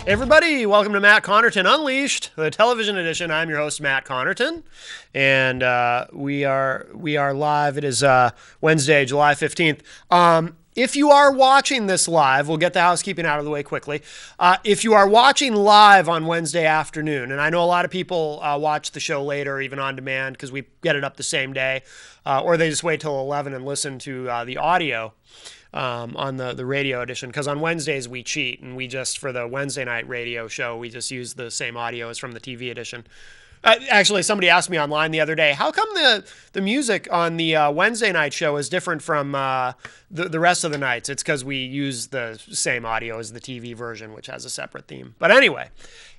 Hey everybody, welcome to Matt Connarton Unleashed, the television edition. I'm your host, Matt Connarton, and we are live. It is Wednesday, July 15th. If you are watching this live, we'll get the housekeeping out of the way quickly. If you are watching live on Wednesday afternoon, and I know a lot of people watch the show later, even on demand, because we get it up the same day, or they just wait till 11 and listen to the audio. On the radio edition, because on Wednesdays we cheat, and we just, for the Wednesday night radio show, we just use the same audio as from the TV edition. Actually, somebody asked me online the other day, how come the music on the Wednesday night show is different from the rest of the nights? It's because we use the same audio as the TV version, which has a separate theme. But anyway,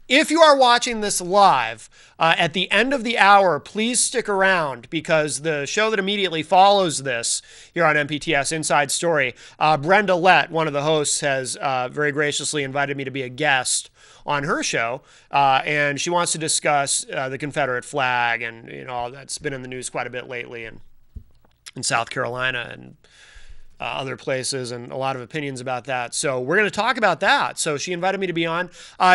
if you are watching this live, at the end of the hour, please stick around, because the show that immediately follows this here on MPTS Inside Story, Brenda Lett, one of the hosts, has very graciously invited me to be a guest on her show, and she wants to discuss the Confederate flag, and all that's been in the news quite a bit lately, and in South Carolina and other places, and a lot of opinions about that. So we're going to talk about that. So she invited me to be on.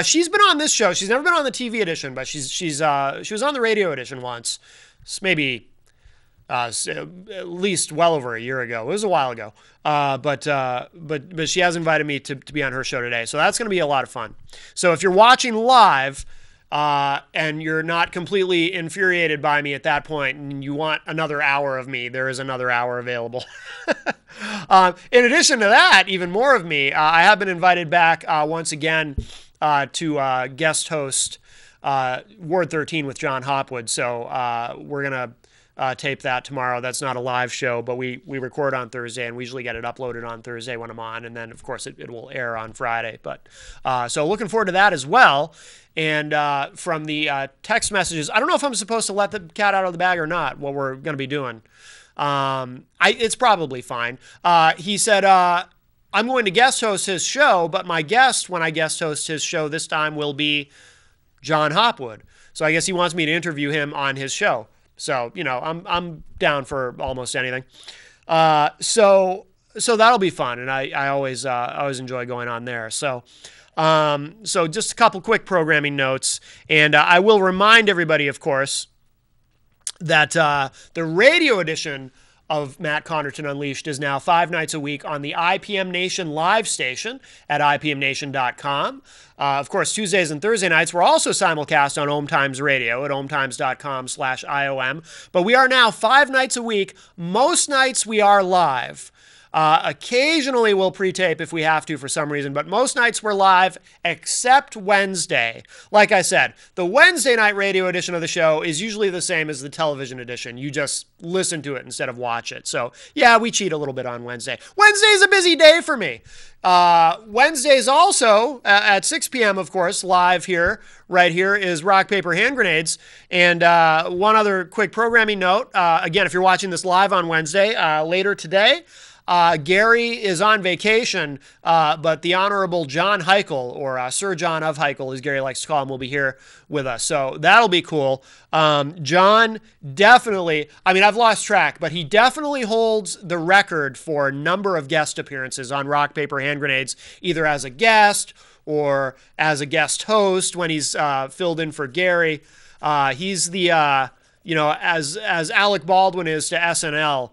She's been on this show. She's never been on the TV edition, but she was on the radio edition once. It's maybe at least well over a year ago. It was a while ago. But she has invited me to be on her show today. So that's going to be a lot of fun. So if you're watching live, and you're not completely infuriated by me at that point, and you want another hour of me, there is another hour available. In addition to that, even more of me, I have been invited back once again to guest host Ward 13 with John Hopwood. So we're going to tape that tomorrow. That's not a live show, but we record on Thursday, and we usually get it uploaded on Thursday when I'm on, and then of course it will air on Friday. But so looking forward to that as well. And from the text messages, I don't know if I'm supposed to let the cat out of the bag or not, what we're going to be doing. It's probably fine. He said, I'm going to guest host his show, but my guest, when I guest host his show this time, will be John Hopwood. So I guess he wants me to interview him on his show. So, I'm down for almost anything. So that'll be fun, and I always enjoy going on there. So just a couple quick programming notes, and I will remind everybody, of course, that the radio edition of Matt Connarton Unleashed is now 5 nights a week on the IPM Nation live station at IPMNation.com. Of course, Tuesdays and Thursday nights we're also simulcast on Ohm Times Radio at ohmtimes.com/IOM. But we are now 5 nights a week. Most nights we are live. Occasionally we'll pre-tape if we have to for some reason, but most nights we're live except Wednesday. Like I said, the Wednesday night radio edition of the show is usually the same as the television edition. You just listen to it instead of watch it. So yeah, we cheat a little bit on Wednesday. Wednesday's a busy day for me. Wednesdays also at 6 p.m., of course, live here, right here, is Rock, Paper, Hand Grenades. And one other quick programming note. Again, if you're watching this live on Wednesday, later today, Gary is on vacation, but the Honorable John Heichel, or Sir John of Heichel, as Gary likes to call him, will be here with us. So that'll be cool. John definitely, I've lost track, but he definitely holds the record for number of guest appearances on Rock, Paper, Hand Grenades, either as a guest or as a guest host when he's filled in for Gary. He's the, as Alec Baldwin is to SNL,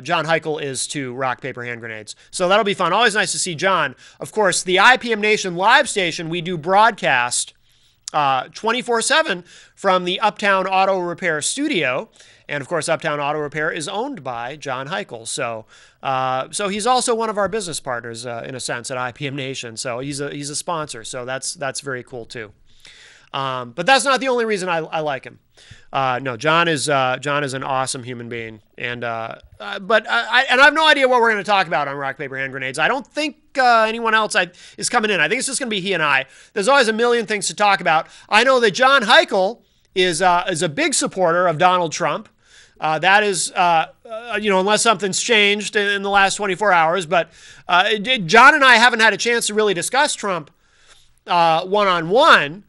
John Heichel is to Rock, Paper, Hand Grenades. So that'll be fun. Always nice to see John. Of course, the IPM Nation live station, we do broadcast 24/7 from the Uptown Auto Repair studio. And of course, Uptown Auto Repair is owned by John Heichel. So he's also one of our business partners, in a sense, at IPM Nation. So he's a sponsor. So that's very cool too. But that's not the only reason I like him. No, John is an awesome human being, and I have no idea what we're going to talk about on Rock, Paper, Hand Grenades. I don't think anyone else is coming in. I think it's just going to be he and I. There's always a million things to talk about. I know that John Heichel is a big supporter of Donald Trump. That is, unless something's changed in the last 24 hours. But John and I haven't had a chance to really discuss Trump one-on-one,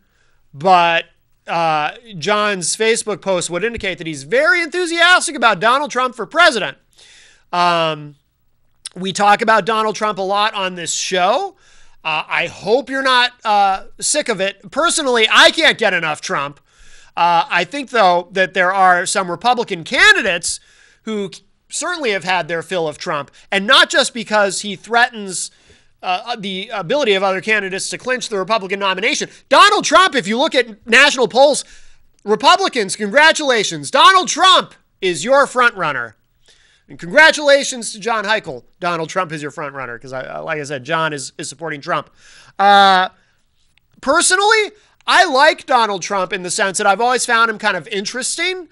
but John's Facebook post would indicate that he's very enthusiastic about Donald Trump for president. We talk about Donald Trump a lot on this show. I hope you're not sick of it. Personally, I can't get enough Trump. I think, though, that there are some Republican candidates who certainly have had their fill of Trump, and not just because he threatens the ability of other candidates to clinch the Republican nomination. Donald Trump, if you look at national polls, Republicans, congratulations. Donald Trump is your front runner. And congratulations to John Heichel. Donald Trump is your front runner because, like I said, John is supporting Trump. Personally, I like Donald Trump in the sense that I've always found him kind of interesting.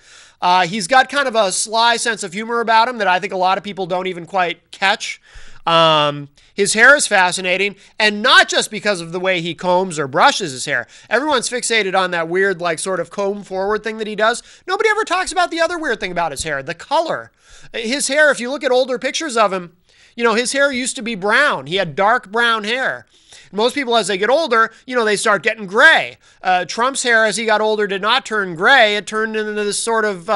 He's got kind of a sly sense of humor about him that I think a lot of people don't even quite catch. His hair is fascinating, and not just because of the way he combs or brushes his hair. Everyone's fixated on that weird, like, sort of comb forward thing that he does. Nobody ever talks about the other weird thing about his hair, the color. His hair, if you look at older pictures of him, his hair used to be brown. He had dark brown hair. Most people, as they get older, they start getting gray. Trump's hair, as he got older, did not turn gray. It turned into this sort of,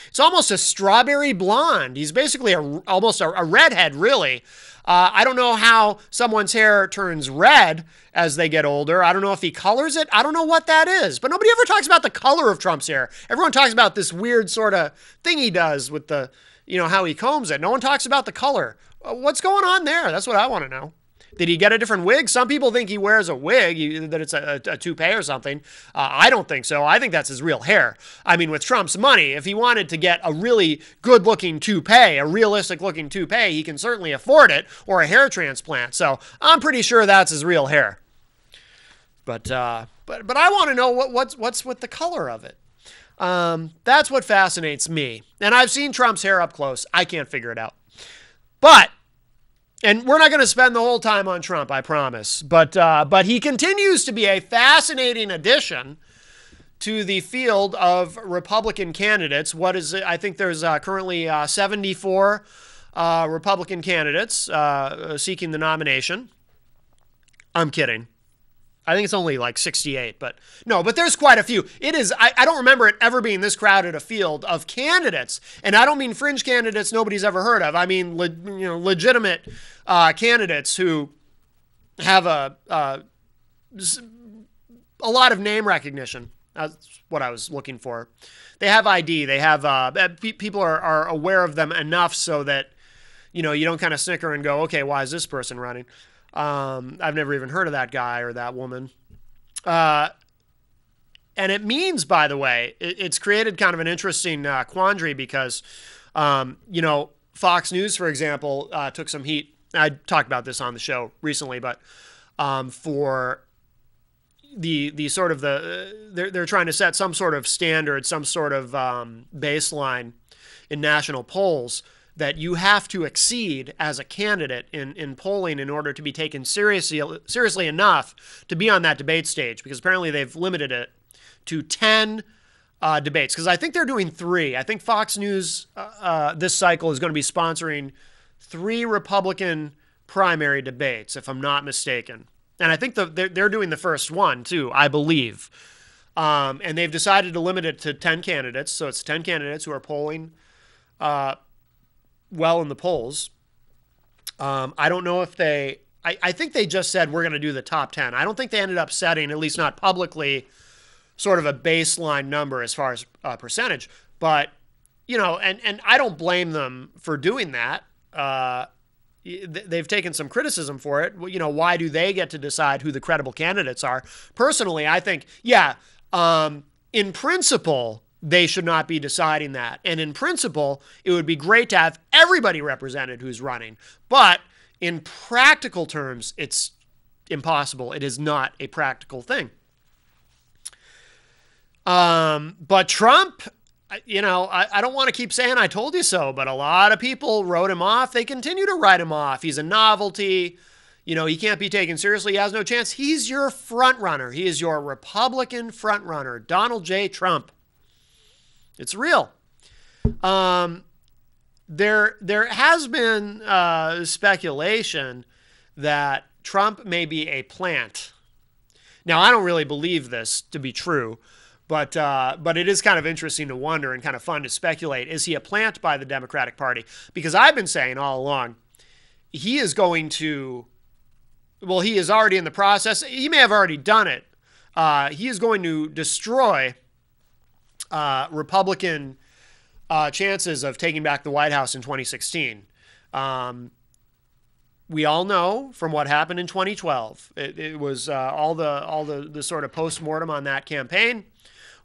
it's almost a strawberry blonde. He's basically almost a redhead, really. I don't know how someone's hair turns red as they get older. I don't know if he colors it. I don't know what that is. But nobody ever talks about the color of Trump's hair. Everyone talks about this weird sort of thing he does with the, how he combs it. No one talks about the color. What's going on there? That's what I want to know. Did he get a different wig? Some people think he wears a wig, that it's a toupee or something. I don't think so. I think that's his real hair. I mean, with Trump's money, if he wanted to get a really good-looking toupee, a realistic-looking toupee, he can certainly afford it, or a hair transplant. So I'm pretty sure that's his real hair. But I want to know what's with the color of it. That's what fascinates me. And I've seen Trump's hair up close. I can't figure it out. And we're not going to spend the whole time on Trump, I promise. But he continues to be a fascinating addition to the field of Republican candidates. What is it? I think there's currently 74 Republican candidates seeking the nomination. I'm kidding. I think it's only like 68, but there's quite a few. It is, I don't remember it ever being this crowded a field of candidates. And I don't mean fringe candidates nobody's ever heard of. I mean, legitimate candidates who have a lot of name recognition. That's what I was looking for. They have ID. They have, people are aware of them enough so that, you don't kind of snicker and go, okay, why is this person running? I've never even heard of that guy or that woman. And it means, by the way, it's created kind of an interesting quandary because, Fox News, for example, took some heat. I talked about this on the show recently, but for the sort of they're trying to set some sort of standard, some sort of baseline in national polls that you have to exceed as a candidate in polling in order to be taken seriously enough to be on that debate stage, because apparently they've limited it to 10 debates, because I think they're doing 3. I think Fox News this cycle is going to be sponsoring 3 Republican primary debates, if I'm not mistaken. And I think they're doing the first one, too, I believe. And they've decided to limit it to 10 candidates, so it's 10 candidates who are polling well in the polls. I don't know if I think they just said we're going to do the top 10. I don't think they ended up setting, at least not publicly, sort of a baseline number as far as percentage. But, and I don't blame them for doing that. They've taken some criticism for it. Why do they get to decide who the credible candidates are? Personally, I think, in principle, they should not be deciding that. And in principle, it would be great to have everybody represented who's running. But in practical terms, it's impossible. It is not a practical thing. But Trump, I don't want to keep saying I told you so, but a lot of people wrote him off. They continue to write him off. He's a novelty. He can't be taken seriously. He has no chance. He's your front runner. He is your Republican front runner, Donald J. Trump. It's real. There has been speculation that Trump may be a plant. Now, I don't really believe this to be true, but it is kind of interesting to wonder and kind of fun to speculate. Is he a plant by the Democratic Party? Because I've been saying all along, he is going to well, he is already in the process. He may have already done it. He is going to destroy Republican chances of taking back the White House in 2016. We all know from what happened in 2012. It was all the sort of post-mortem on that campaign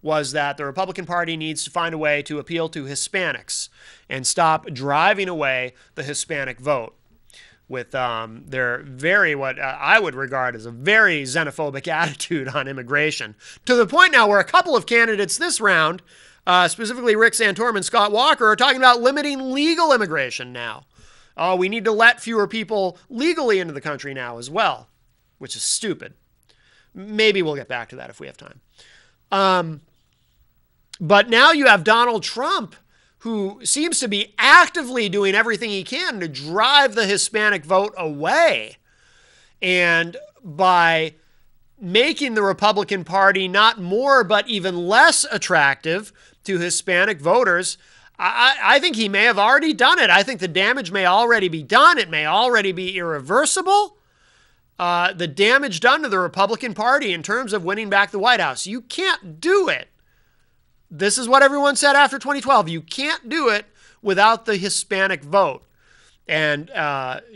was that the Republican Party needs to find a way to appeal to Hispanics and stop driving away the Hispanic vote with their very, what I would regard as a very xenophobic attitude on immigration, to the point now where a couple of candidates this round, specifically Rick Santorum and Scott Walker, are talking about limiting legal immigration now. We need to let fewer people legally into the country now as well, which is stupid. Maybe we'll get back to that if we have time. But now you have Donald Trump, who seems to be actively doing everything he can to drive the Hispanic vote away. And by making the Republican Party not more but even less attractive to Hispanic voters, I think he may have already done it. I think the damage may already be done. It may already be irreversible. The damage done to the Republican Party in terms of winning back the White House. You can't do it. This is what everyone said after 2012. You can't do it without the Hispanic vote. And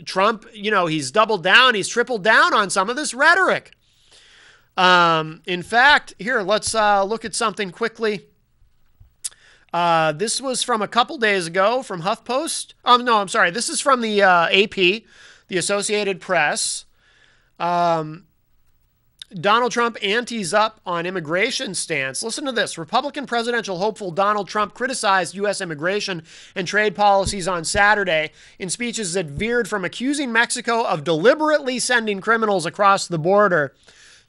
Trump, he's doubled down. He's tripled down on some of this rhetoric. In fact, here, let's look at something quickly. This was from a couple days ago from HuffPost. No, I'm sorry. This is from the AP, the Associated Press. Donald Trump antes up on immigration stance. Listen to this. Republican presidential hopeful Donald Trump criticized U.S. immigration and trade policies on Saturday in speeches that veered from accusing Mexico of deliberately sending criminals across the border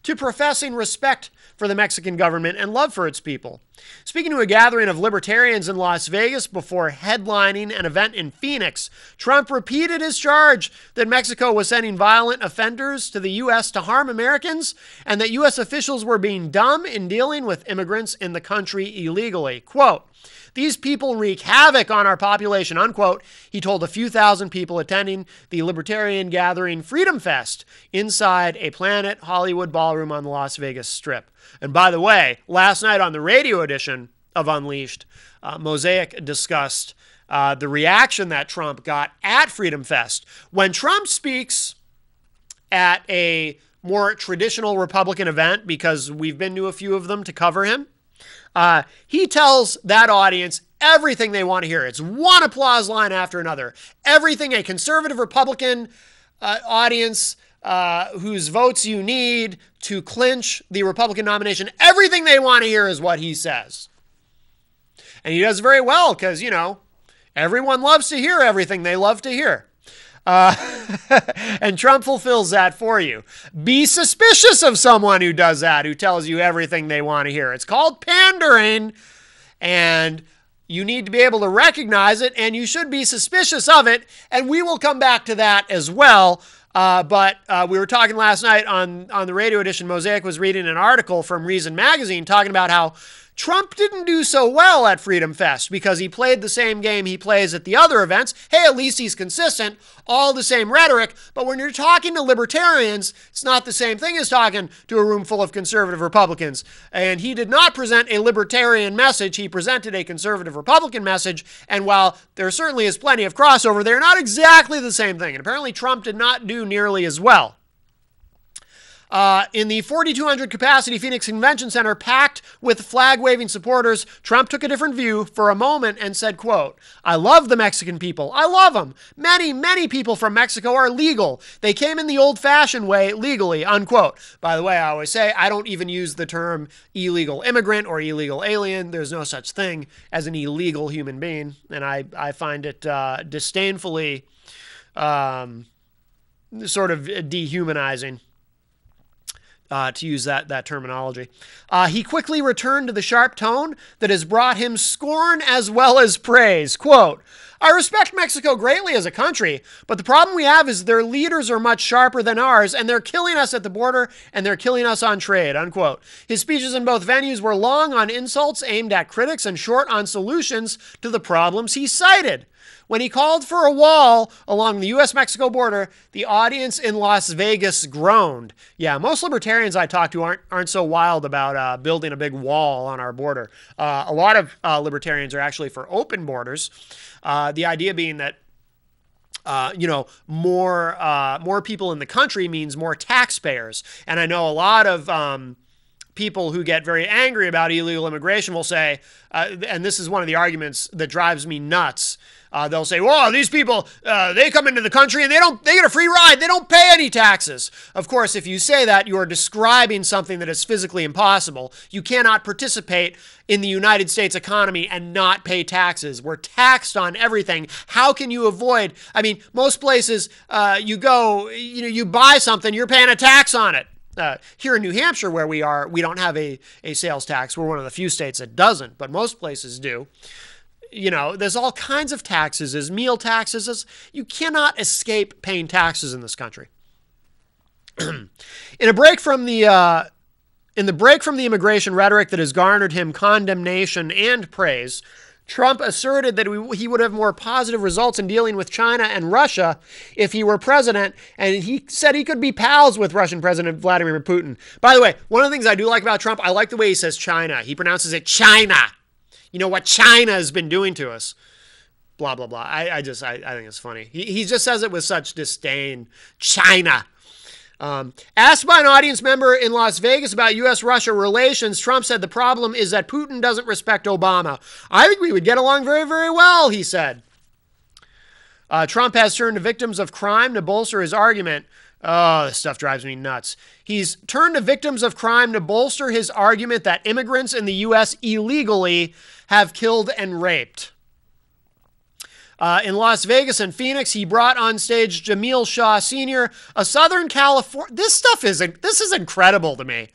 to professing respect for the Mexican government and love for its people. Speaking to a gathering of libertarians in Las Vegas before headlining an event in Phoenix, Trump repeated his charge that Mexico was sending violent offenders to the U.S. to harm Americans and that U.S. officials were being dumb in dealing with immigrants in the country illegally. Quote, "These people wreak havoc on our population," unquote, he told a few thousand people attending the libertarian gathering Freedom Fest inside a Planet Hollywood ballroom on the Las Vegas Strip. And by the way, last night on the radio edition of Unleashed, Mosaic discussed the reaction that Trump got at Freedom Fest. When Trump speaks at a more traditional Republican event, because we've been to a few of them to cover him, he tells that audience everything they want to hear. It's one applause line after another. Everything a conservative Republican audience whose votes you need to clinch the Republican nomination, everything they want to hear is what he says. And he does very well because, everyone loves to hear everything they love to hear. And Trump fulfills that for you. Be suspicious of someone who does that, who tells you everything they want to hear. It's called pandering, and you need to be able to recognize it, and you should be suspicious of it, and we will come back to that as well. But we were talking last night on the radio edition. Mosaic was reading an article from Reason Magazine talking about how Trump didn't do so well at Freedom Fest because he played the same game he plays at the other events. Hey, at least he's consistent, all the same rhetoric. But when you're talking to libertarians, it's not the same thing as talking to a room full of conservative Republicans. And he did not present a libertarian message. He presented a conservative Republican message. And while there certainly is plenty of crossover, they're not exactly the same thing. And apparently Trump did not do nearly as well. In the 4,200 capacity Phoenix Convention Center packed with flag-waving supporters, Trump took a different view for a moment and said, quote, "I love the Mexican people. I love them. Many, many people from Mexico are legal. They came in the old-fashioned way legally," unquote. By the way, I always say I don't even use the term illegal immigrant or illegal alien. There's no such thing as an illegal human being, and I find it disdainfully sort of dehumanizing. To use that terminology. He quickly returned to the sharp tone that has brought him scorn as well as praise. Quote, "I respect Mexico greatly as a country, but the problem we have is their leaders are much sharper than ours, and they're killing us at the border, and they're killing us on trade," unquote. His speeches in both venues were long on insults aimed at critics and short on solutions to the problems he cited. When he called for a wall along the U.S.-Mexico border, the audience in Las Vegas groaned. Yeah, most libertarians I talk to aren't so wild about building a big wall on our border. A lot of libertarians are actually for open borders. The idea being that more people in the country means more taxpayers. And I know a lot of people who get very angry about illegal immigration will say, and this is one of the arguments that drives me nuts. They'll say, "Whoa, these people, they come into the country and they get a free ride. They don't pay any taxes." Of course, if you say that, you are describing something that is physically impossible. You cannot participate in the United States economy and not pay taxes. We're taxed on everything. How can you avoid? I mean, most places you go, you buy something, you're paying a tax on it. Here in New Hampshire, where we are, we don't have a sales tax. We're one of the few states that doesn't, but most places do. There's all kinds of taxes, there's meal taxes. You cannot escape paying taxes in this country. In the break from the immigration rhetoric that has garnered him condemnation and praise, Trump asserted that he would have more positive results in dealing with China and Russia if he were president, and he said he could be pals with Russian President Vladimir Putin. By the way, one of the things I do like about Trump, I like the way he says China. He pronounces it China. You know what China has been doing to us. Blah, blah, blah. I think it's funny. He just says it with such disdain. China. Asked by an audience member in Las Vegas about U.S.-Russia relations, Trump said the problem is that Putin doesn't respect Obama. I think we would get along very, very well, he said. Trump has turned to victims of crime to bolster his argument. Oh, this stuff drives me nuts. He's turned to victims of crime to bolster his argument that immigrants in the U.S. illegally have killed and raped. In Las Vegas and Phoenix, he brought on stage Jamil Shaw Sr., a Southern California... This is incredible to me.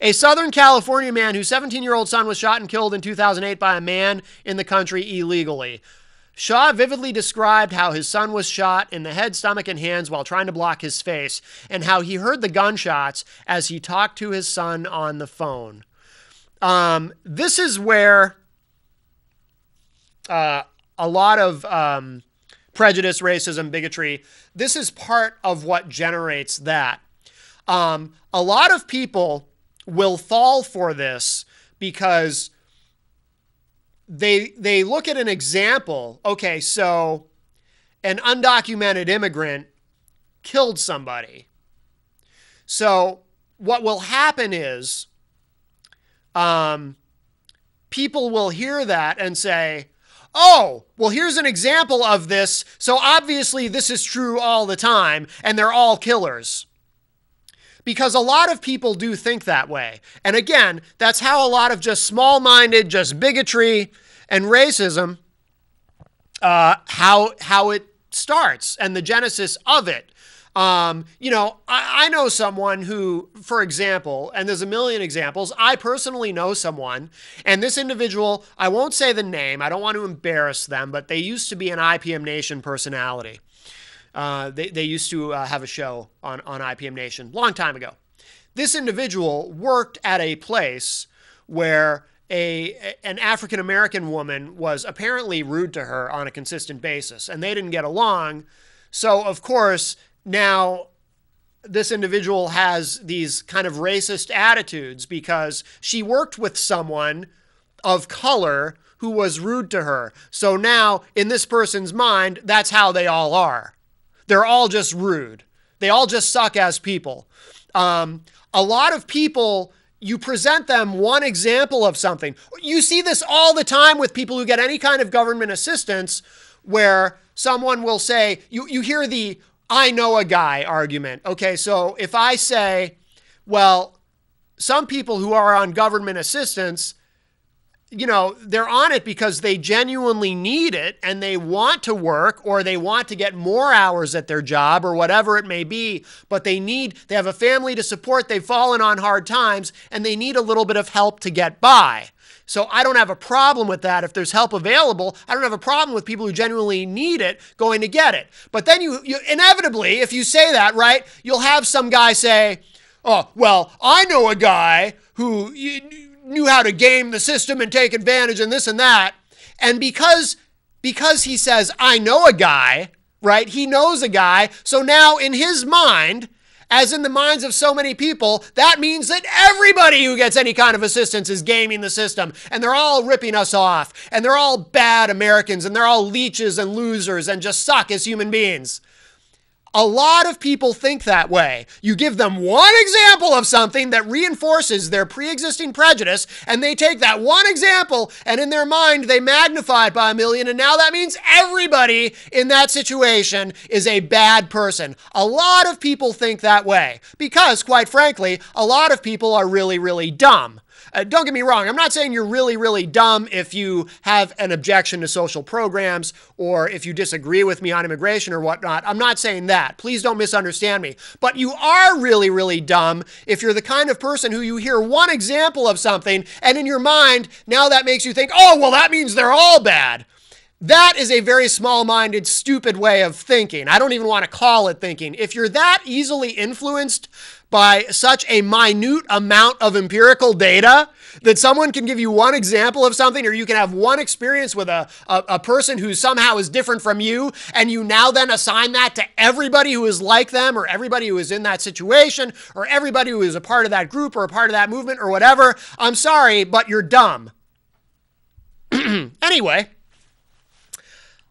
A Southern California man whose 17-year-old son was shot and killed in 2008 by a man in the country illegally. Shaw vividly described how his son was shot in the head, stomach, and hands while trying to block his face, and how he heard the gunshots as he talked to his son on the phone. This is where a lot of prejudice, racism, bigotry, this is part of what generates that. A lot of people will fall for this because they look at an example. Okay, so an undocumented immigrant killed somebody. So what will happen is people will hear that and say, oh, well, here's an example of this. So obviously this is true all the time and they're all killers. Because a lot of people do think that way. And again, that's how a lot of just small-minded, just bigotry and racism, how it starts and the genesis of it. I know someone who, for example, and there's a million examples, I personally know someone, and this individual, I won't say the name, I don't want to embarrass them, but they used to be an IPM Nation personality. They used to have a show on IPM Nation long time ago. This individual worked at a place where an African-American woman was apparently rude to her on a consistent basis, and they didn't get along. So, of course, now this individual has these kind of racist attitudes because she worked with someone of color who was rude to her. So now, in this person's mind, that's how they all are. They're all just rude. They all just suck as people. A lot of people, you present them one example of something. You see this all the time with people who get any kind of government assistance where someone will say, you hear the I know a guy argument. Okay, so if I say, well, some people who are on government assistance, they're on it because they genuinely need it and they want to work or they want to get more hours at their job or whatever it may be, but they have a family to support, they've fallen on hard times, and they need a little bit of help to get by. So I don't have a problem with that. If there's help available, I don't have a problem with people who genuinely need it going to get it. But then you inevitably, if you say that, right, you'll have some guy say, oh, well, I know a guy who knew how to game the system and take advantage and this and that. And because because he says, I know a guy, right? He knows a guy. So now in his mind, as in the minds of so many people, that means that everybody who gets any kind of assistance is gaming the system, and they're all ripping us off, and they're all bad Americans, and they're all leeches and losers and just suck as human beings. A lot of people think that way. You give them one example of something that reinforces their pre-existing prejudice, and they take that one example, and in their mind, they magnify it by 1,000,000, and now that means everybody in that situation is a bad person. A lot of people think that way because, quite frankly, a lot of people are really, really dumb. Don't get me wrong. I'm not saying you're really, really dumb if you have an objection to social programs or if you disagree with me on immigration or whatnot. I'm not saying that. Please don't misunderstand me. But you are really, really dumb if you're the kind of person who you hear one example of something and in your mind, now that makes you think, oh, well, that means they're all bad. That is a very small-minded, stupid way of thinking. I don't even want to call it thinking. If you're that easily influenced by such a minute amount of empirical data that someone can give you one example of something, or you can have one experience with a person who somehow is different from you, and you now then assign that to everybody who is like them, or everybody who is in that situation, or everybody who is a part of that group, or a part of that movement, or whatever, I'm sorry, but you're dumb. Anyway.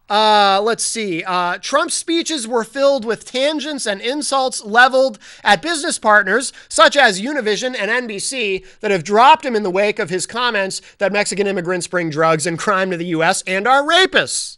Let's see. Trump's speeches were filled with tangents and insults leveled at business partners such as Univision and NBC that have dropped him in the wake of his comments that Mexican immigrants bring drugs and crime to the U.S. and are rapists.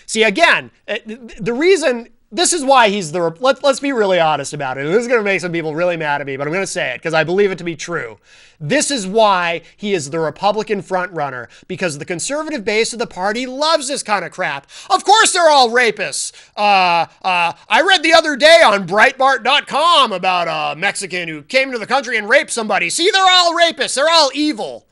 See, again, the reason... This is why he's the... Let's be really honest about it. This is going to make some people really mad at me, but I'm going to say it because I believe it to be true. This is why he is the Republican frontrunner, because the conservative base of the party loves this kind of crap. Of course they're all rapists. I read the other day on Breitbart.com about a Mexican who came to the country and raped somebody. See, they're all rapists. They're all evil.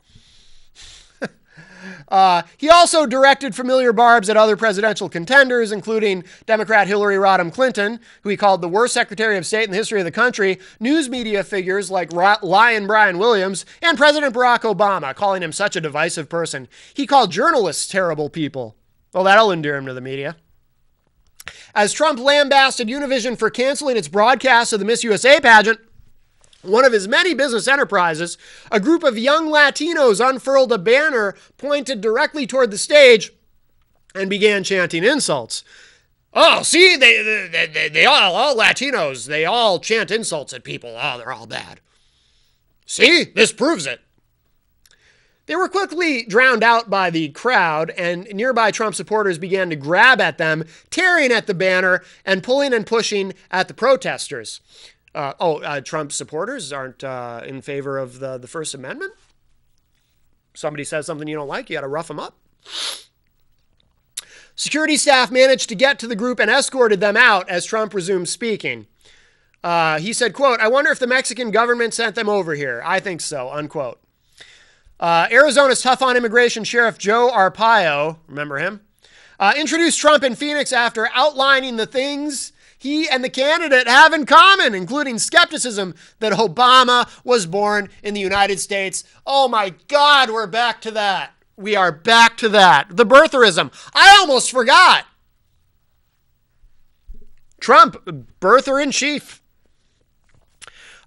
He also directed familiar barbs at other presidential contenders, including Democrat Hillary Rodham Clinton, who he called the worst Secretary of State in the history of the country, news media figures like Lion Brian Williams, and President Barack Obama, calling him such a divisive person. He called journalists terrible people. Well, that'll endear him to the media. As Trump lambasted Univision for canceling its broadcast of the Miss USA pageant, one of his many business enterprises, a group of young Latinos unfurled a banner pointed directly toward the stage and began chanting insults. Oh, see, they all Latinos, they all chant insults at people. Oh, they're all bad. See, this proves it. They were quickly drowned out by the crowd, and nearby Trump supporters began to grab at them, tearing at the banner and pulling and pushing at the protesters. Trump supporters aren't in favor of the First Amendment? Somebody says something you don't like, you got to rough them up. Security staff managed to get to the group and escorted them out as Trump resumed speaking. He said, quote, "I wonder if the Mexican government sent them over here. I think so," unquote. Arizona's tough on immigration Sheriff Joe Arpaio, remember him, introduced Trump in Phoenix after outlining the things he and the candidate have in common, including skepticism that Obama was born in the United States. Oh my God, we're back to that. We are back to that. The birtherism. I almost forgot. Trump, birther in chief.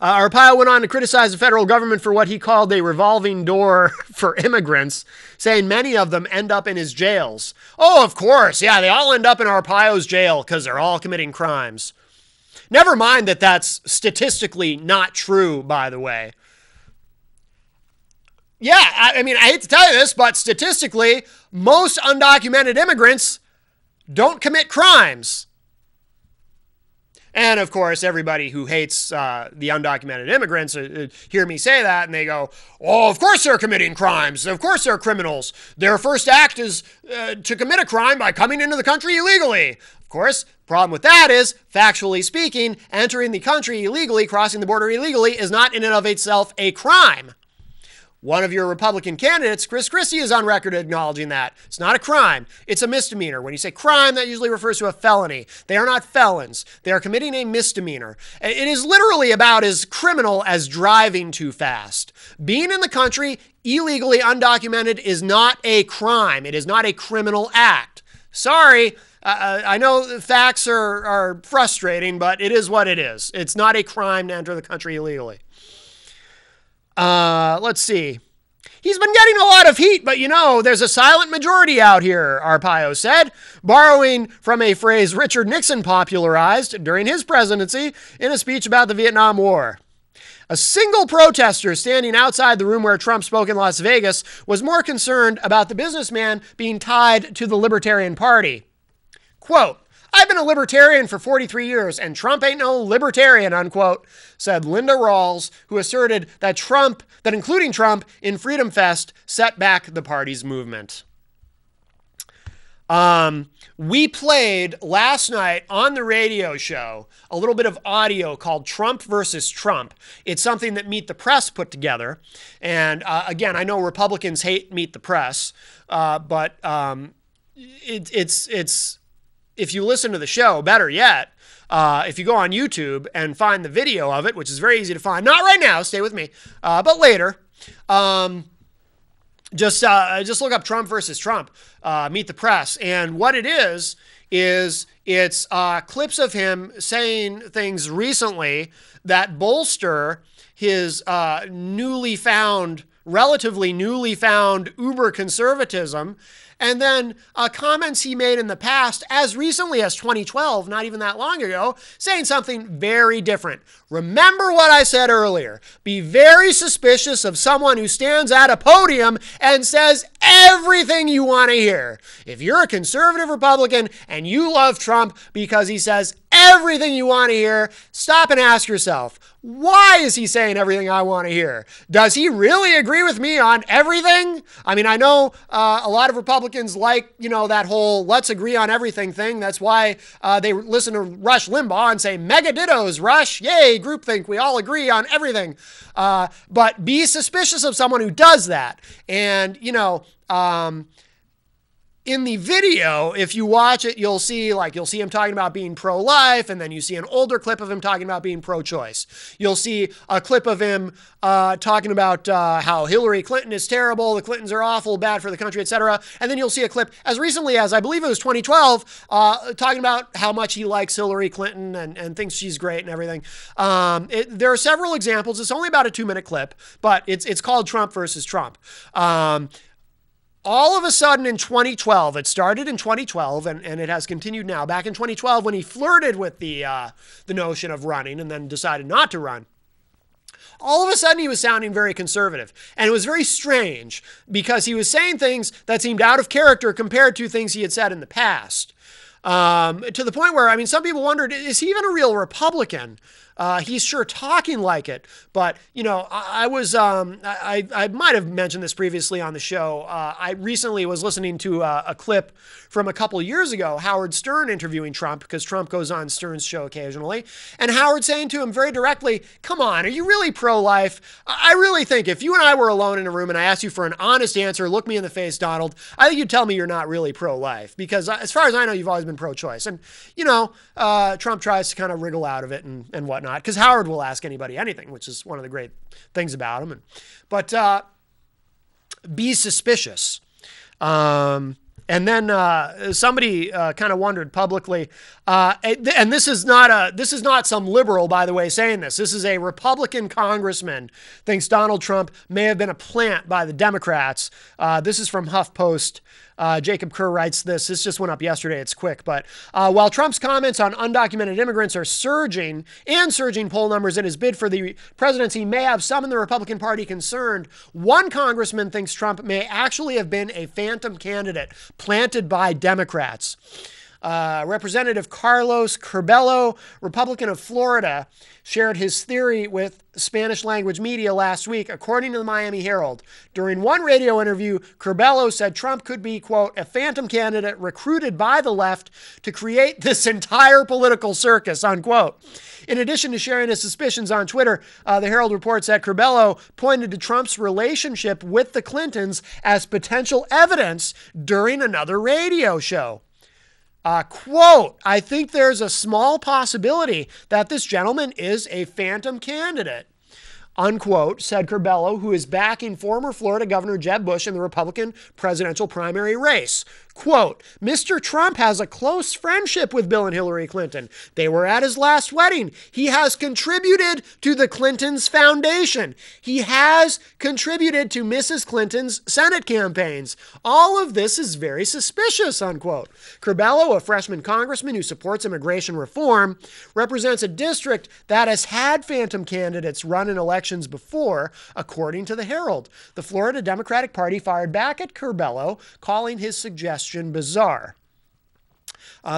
Arpaio went on to criticize the federal government for what he called a revolving door for immigrants, saying many of them end up in his jails. Oh, of course. Yeah, they all end up in Arpaio's jail because they're all committing crimes. Never mind that that's statistically not true, by the way. Yeah, I mean, I hate to tell you this, but statistically, most undocumented immigrants don't commit crimes. And, of course, everybody who hates the undocumented immigrants hear me say that, and they go, oh, of course they're committing crimes. Of course they're criminals. Their first act is to commit a crime by coming into the country illegally. Of course, problem with that is, factually speaking, entering the country illegally, crossing the border illegally, is not in and of itself a crime. One of your Republican candidates, Chris Christie, is on record acknowledging that. It's not a crime. It's a misdemeanor. When you say crime, that usually refers to a felony. They are not felons. They are committing a misdemeanor. It is literally about as criminal as driving too fast. Being in the country illegally undocumented is not a crime. It is not a criminal act. Sorry. I know facts are frustrating, but it is what it is. It's not a crime to enter the country illegally. Let's see. He's been getting a lot of heat, but there's a silent majority out here, Arpaio said, borrowing from a phrase Richard Nixon popularized during his presidency in a speech about the Vietnam War. A single protester standing outside the room where Trump spoke in Las Vegas was more concerned about the businessman being tied to the Libertarian Party. Quote, I've been a libertarian for 43 years, and Trump ain't no libertarian, unquote, said Linda Rawls, who asserted that including Trump in Freedom Fest set back the party's movement. We played last night on the radio show a little bit of audio called Trump versus Trump. It's something that Meet the Press put together. And again, I know Republicans hate Meet the Press, but it's if you listen to the show, better yet, if you go on YouTube and find the video of it, which is very easy to find, not right now, stay with me, but later, just look up Trump versus Trump, Meet the Press. And what it is it's clips of him saying things recently that bolster his relatively newly found uber conservatism. And then comments he made in the past, as recently as 2012, not even that long ago, saying something very different. Remember what I said earlier. Be very suspicious of someone who stands at a podium and says everything you want to hear. If you're a conservative Republican and you love Trump because he says everything you want to hear, stop and ask yourself, why is he saying everything I want to hear? Does he really agree with me on everything? I mean, I know a lot of Republicans like, that whole let's agree on everything thing. That's why they listen to Rush Limbaugh and say, mega dittos, Rush, yay, groupthink, we all agree on everything. But be suspicious of someone who does that. And, in the video, if you watch it, you'll see him talking about being pro-life, and then you see an older clip of him talking about being pro-choice. You'll see a clip of him talking about how Hillary Clinton is terrible, the Clintons are awful, bad for the country, etc. And then you'll see a clip as recently as, I believe it was 2012, talking about how much he likes Hillary Clinton and thinks she's great and everything. There are several examples. It's only about a 2-minute clip, but it's called Trump versus Trump. All of a sudden in 2012, it started in 2012 and it has continued now. Back in 2012, when he flirted with the notion of running and then decided not to run, all of a sudden he was sounding very conservative. And it was very strange because he was saying things that seemed out of character compared to things he had said in the past. To the point where, some people wondered, is he even a real Republican? He's sure talking like it, but I might have mentioned this previously on the show. I recently was listening to a clip from a couple years ago, Howard Stern interviewing Trump, because Trump goes on Stern's show occasionally, and Howard saying to him very directly, come on, are you really pro-life? I really think if you and I were alone in a room and I asked you for an honest answer, look me in the face, Donald, I think you'd tell me you're not really pro-life, because as far as I know, you've always been pro-choice. And, Trump tries to kind of wriggle out of it and whatnot, because Howard will ask anybody anything, which is one of the great things about him. But be suspicious. And then somebody kind of wondered publicly, and this is not some liberal, by the way, saying this. This is a Republican congressman thinks Donald Trump may have been a plant by the Democrats. This is from HuffPost. Jacob Kerr writes this. This just went up yesterday. It's quick. But while Trump's comments on undocumented immigrants are surging poll numbers in his bid for the presidency may have some in the Republican Party concerned, one congressman thinks Trump may actually have been a phantom candidate planted by Democrats. Representative Carlos Curbelo, Republican of Florida, shared his theory with Spanish language media last week, according to the Miami Herald. During one radio interview, Curbelo said Trump could be, quote, a phantom candidate recruited by the left to create this entire political circus, unquote. In addition to sharing his suspicions on Twitter, the Herald reports that Curbelo pointed to Trump's relationship with the Clintons as potential evidence during another radio show. Quote, I think there's a small possibility that this gentleman is a phantom candidate, unquote, said Curbelo, who is backing former Florida Governor Jeb Bush in the Republican presidential primary race. Quote, Mr. Trump has a close friendship with Bill and Hillary Clinton. They were at his last wedding. He has contributed to the Clintons' foundation. He has contributed to Mrs. Clinton's Senate campaigns. All of this is very suspicious, unquote. Curbelo, a freshman congressman who supports immigration reform, represents a district that has had phantom candidates run in elections before, according to the Herald. The Florida Democratic Party fired back at Curbelo, calling his suggestion bizarre.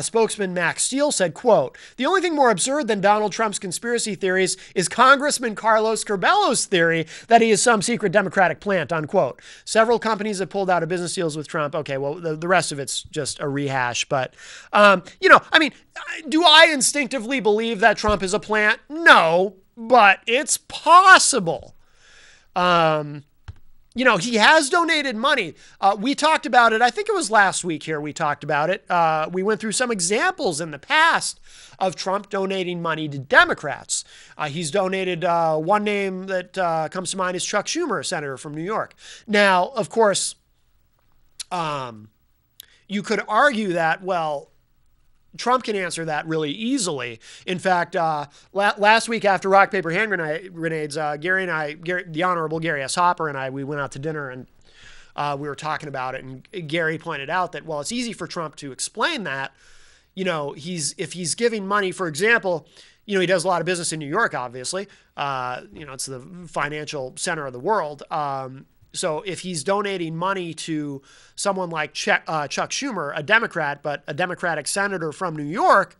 Spokesman Max Steele said, quote, the only thing more absurd than Donald Trump's conspiracy theories is Congressman Carlos Curbelo's theory that he is some secret Democratic plant, unquote. Several companies have pulled out of business deals with Trump. Okay, well, the rest of it's just a rehash. But, do I instinctively believe that Trump is a plant? No, but it's possible. He has donated money. We talked about it. I think it was last week here we talked about it. We went through some examples in the past of Trump donating money to Democrats. He's donated, one name that comes to mind is Chuck Schumer, a senator from New York. Now, of course, you could argue that, well, Trump can answer that really easily. In fact, last week after rock, paper, hand grenades, the Honorable Gary S. Hopper and I, we went out to dinner and we were talking about it. And Gary pointed out that, well, it's easy for Trump to explain that. If he's giving money, for example, he does a lot of business in New York, obviously. It's the financial center of the world. So if he's donating money to someone like Chuck Schumer, a Democrat, but a Democratic senator from New York,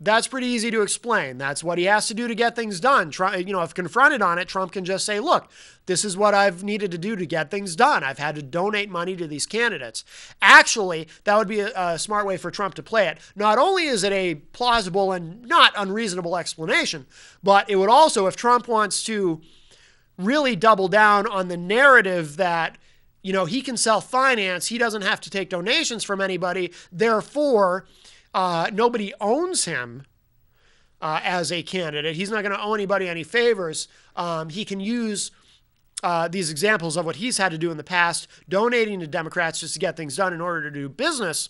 that's pretty easy to explain. That's what he has to do to get things done. If confronted on it, Trump can just say, look, this is what I've needed to do to get things done. I've had to donate money to these candidates. Actually, that would be a smart way for Trump to play it. Not only is it a plausible and not unreasonable explanation, but it would also, if Trump wants to really double down on the narrative that, he can self-finance, he doesn't have to take donations from anybody, therefore, nobody owns him as a candidate. He's not going to owe anybody any favors. He can use these examples of what he's had to do in the past, donating to Democrats just to get things done in order to do business,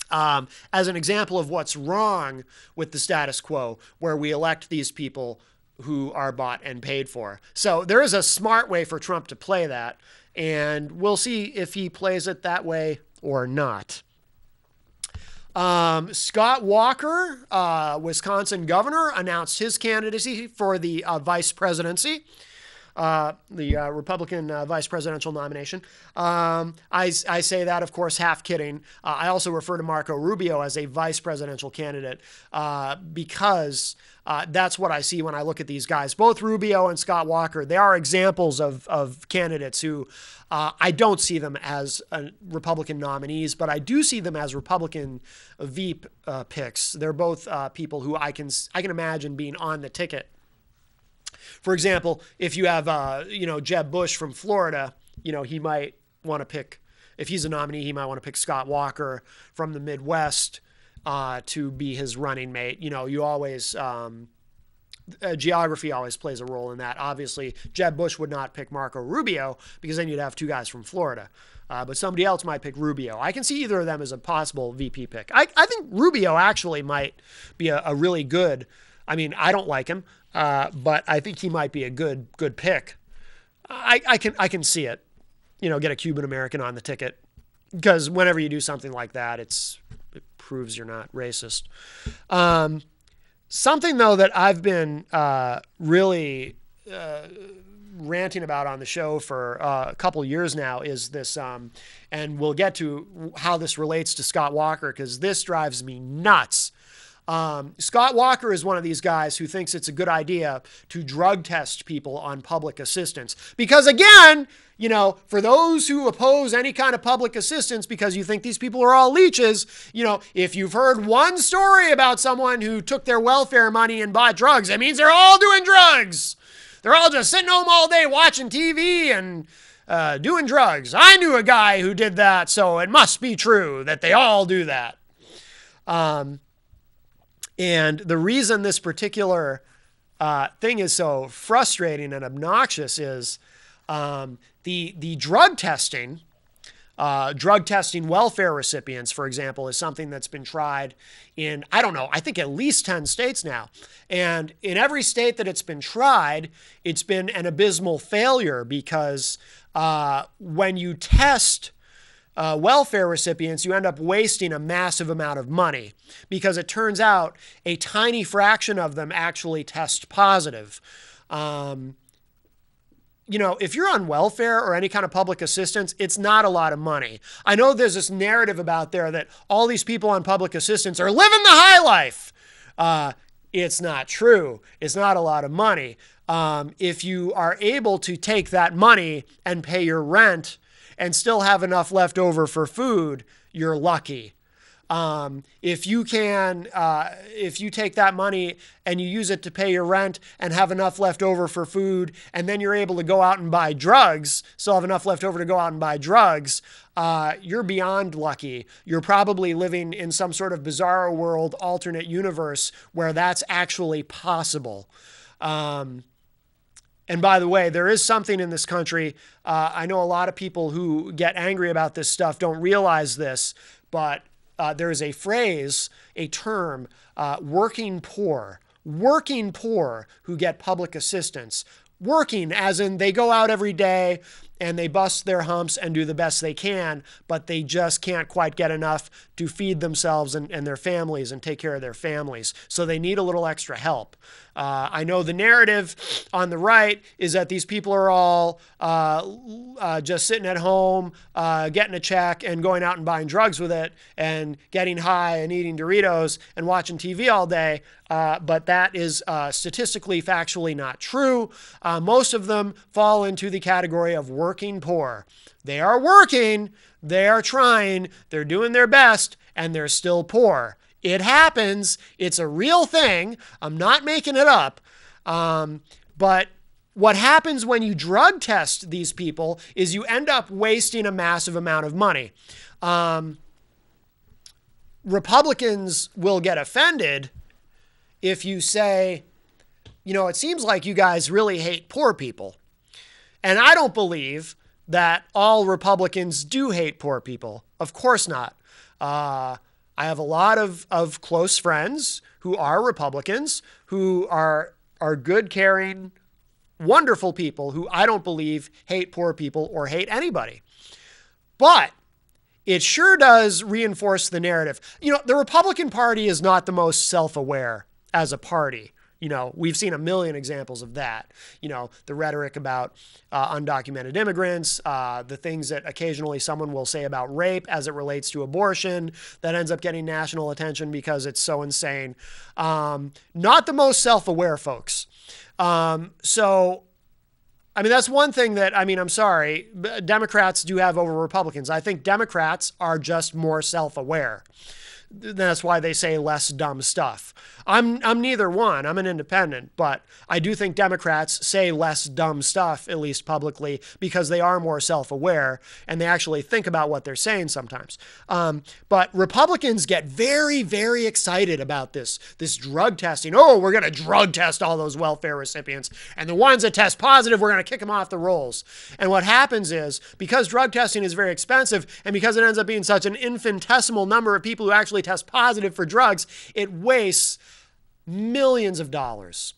as an example of what's wrong with the status quo, where we elect these people who are bought and paid for. So there is a smart way for Trump to play that, and we'll see if he plays it that way or not. Scott Walker, Wisconsin governor, announced his candidacy for the vice presidency, the Republican vice presidential nomination. I say that, of course, half kidding. I also refer to Marco Rubio as a vice presidential candidate because that's what I see when I look at these guys. Both Rubio and Scott Walker, they are examples of candidates who I don't see them as Republican nominees, but I do see them as Republican VP picks. They're both people who I can imagine being on the ticket. For example, if you have, Jeb Bush from Florida, he might want to pick, if he's a nominee, he might want to pick Scott Walker from the Midwest to be his running mate. You always, geography always plays a role in that. Obviously, Jeb Bush would not pick Marco Rubio because then you'd have two guys from Florida. But somebody else might pick Rubio. I can see either of them as a possible VP pick. I think Rubio actually might be a really good, I don't like him. But I think he might be a good pick. I can see it. Get a Cuban American on the ticket, because whenever you do something like that, it proves you're not racist. Something though that I've been really ranting about on the show for a couple years now is this, and we'll get to how this relates to Scott Walker, because this drives me nuts. Scott Walker is one of these guys who thinks it's a good idea to drug test people on public assistance. Because again, for those who oppose any kind of public assistance because you think these people are all leeches, if you've heard one story about someone who took their welfare money and bought drugs, it means they're all doing drugs. They're all just sitting home all day watching TV and doing drugs. I knew a guy who did that, so it must be true that they all do that. And the reason this particular thing is so frustrating and obnoxious is the drug testing Drug testing welfare recipients, for example, is something that's been tried in, I don't know, I think at least 10 states now. And in every state that it's been tried, it's been an abysmal failure because when you test welfare recipients, you end up wasting a massive amount of money because it turns out a tiny fraction of them actually test positive. You know, if you're on welfare or any kind of public assistance, it's not a lot of money. I know there's this narrative about there that all these people on public assistance are living the high life. It's not true. It's not a lot of money. If you are able to take that money and pay your rent and still have enough left over for food, you're lucky. If you take that money and you use it to pay your rent and have enough left over for food, and then you're able to go out and buy drugs, still have enough left over to go out and buy drugs, you're beyond lucky. You're probably living in some sort of bizarro world, alternate universe where that's actually possible. And by the way, there is something in this country. I know a lot of people who get angry about this stuff don't realize this, but there is a phrase, a term, working poor who get public assistance. Working as in they go out every day and they bust their humps and do the best they can, but they just can't quite get enough to feed themselves and their families and take care of their families. So they need a little extra help. I know the narrative on the right is that these people are all just sitting at home, getting a check and going out and buying drugs with it and getting high and eating Doritos and watching TV all day. But that is statistically, factually not true. Most of them fall into the category of working poor. They are working, they are trying, they're doing their best, and they're still poor. It happens. It's a real thing. I'm not making it up. But what happens when you drug test these people is you end up wasting a massive amount of money. Republicans will get offended if you say, you know, it seems like you guys really hate poor people. And I don't believe that all Republicans do hate poor people. Of course not. I have a lot of close friends who are Republicans, who are good, caring, wonderful people who I don't believe hate poor people or hate anybody. But it sure does reinforce the narrative. You know, the Republican Party is not the most self-aware as a party. You know, we've seen a million examples of that. You know, the rhetoric about undocumented immigrants, the things that occasionally someone will say about rape as it relates to abortion that ends up getting national attention because it's so insane. Not the most self-aware folks. So, I mean, that's one thing that, I mean, I'm sorry, Democrats do have over Republicans. I think Democrats are just more self-aware. That's why they say less dumb stuff. I'm neither one. I'm an independent, but I do think Democrats say less dumb stuff, at least publicly, because they are more self-aware and they actually think about what they're saying sometimes. But Republicans get very, very excited about this drug testing. Oh, we're going to drug test all those welfare recipients, and the ones that test positive, we're going to kick them off the rolls. And what happens is, because drug testing is very expensive and because it ends up being such an infinitesimal number of people who actually test positive for drugs, it wastes millions of dollars.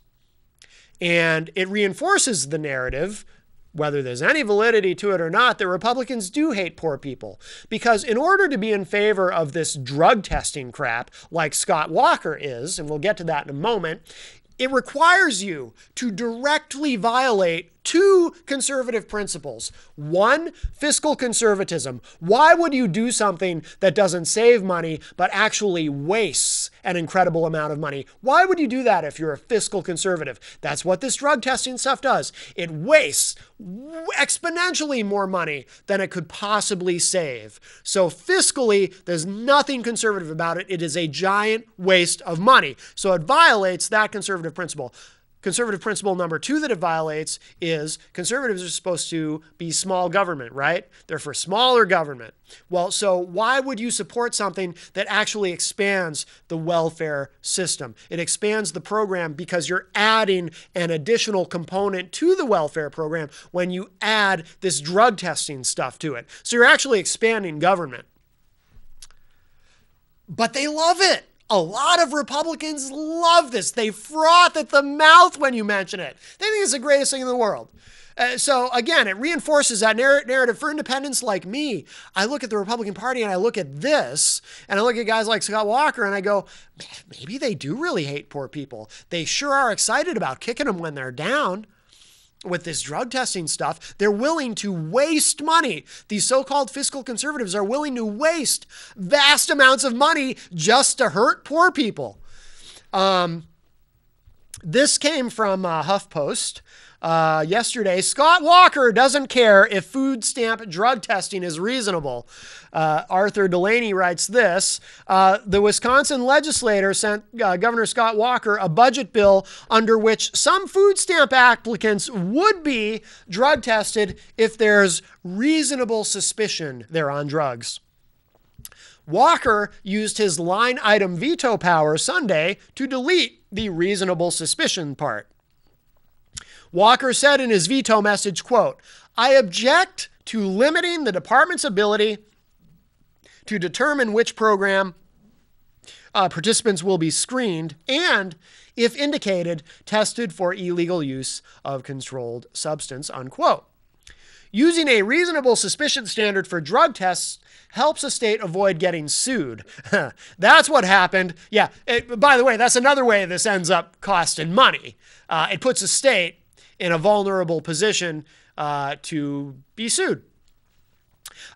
And it reinforces the narrative, whether there's any validity to it or not, that Republicans do hate poor people. Because in order to be in favor of this drug testing crap, like Scott Walker is, and we'll get to that in a moment, it requires you to directly violate two conservative principles. One, fiscal conservatism. Why would you do something that doesn't save money but actually wastes an incredible amount of money? Why would you do that if you're a fiscal conservative? That's what this drug testing stuff does. It wastes exponentially more money than it could possibly save. So fiscally, there's nothing conservative about it. It is a giant waste of money. So it violates that conservative principle. conservative principle number 2 that it violates is conservatives are supposed to be small government, right? They're for smaller government. Well, so why would you support something that actually expands the welfare system? It expands the program because you're adding an additional component to the welfare program when you add this drug testing stuff to it. So you're actually expanding government. But they love it. A lot of Republicans love this. They froth at the mouth when you mention it. They think it's the greatest thing in the world. So again, it reinforces that narrative for independents like me. I look at the Republican Party and I look at this and I look at guys like Scott Walker and I go, maybe they do really hate poor people. They sure are excited about kicking them when they're down. With this drug testing stuff, they're willing to waste money. These so-called fiscal conservatives are willing to waste vast amounts of money just to hurt poor people. This came from HuffPost. Yesterday, Scott Walker doesn't care if food stamp drug testing is reasonable. Arthur Delaney writes this. The Wisconsin legislator sent Governor Scott Walker a budget bill under which some food stamp applicants would be drug tested if there's reasonable suspicion they're on drugs. Walker used his line item veto power Sunday to delete the reasonable suspicion part. Walker said in his veto message, quote, "I object to limiting the department's ability to determine which program participants will be screened and, if indicated, tested for illegal use of controlled substance," unquote. Using a reasonable suspicion standard for drug tests helps a state avoid getting sued. That's what happened. Yeah, by the way, that's another way this ends up costing money. It puts a state in a vulnerable position to be sued.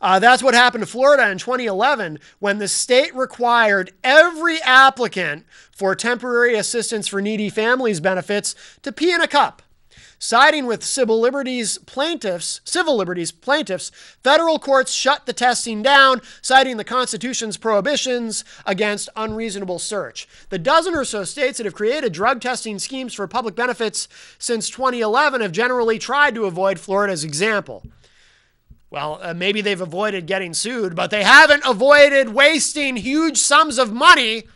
That's what happened to Florida in 2011 when the state required every applicant for temporary assistance for needy families benefits to pee in a cup. Siding with civil liberties plaintiffs, federal courts shut the testing down, citing the Constitution's prohibitions against unreasonable search. The dozen or so states that have created drug testing schemes for public benefits since 2011 have generally tried to avoid Florida's example. Well, maybe they've avoided getting sued, but they haven't avoided wasting huge sums of money.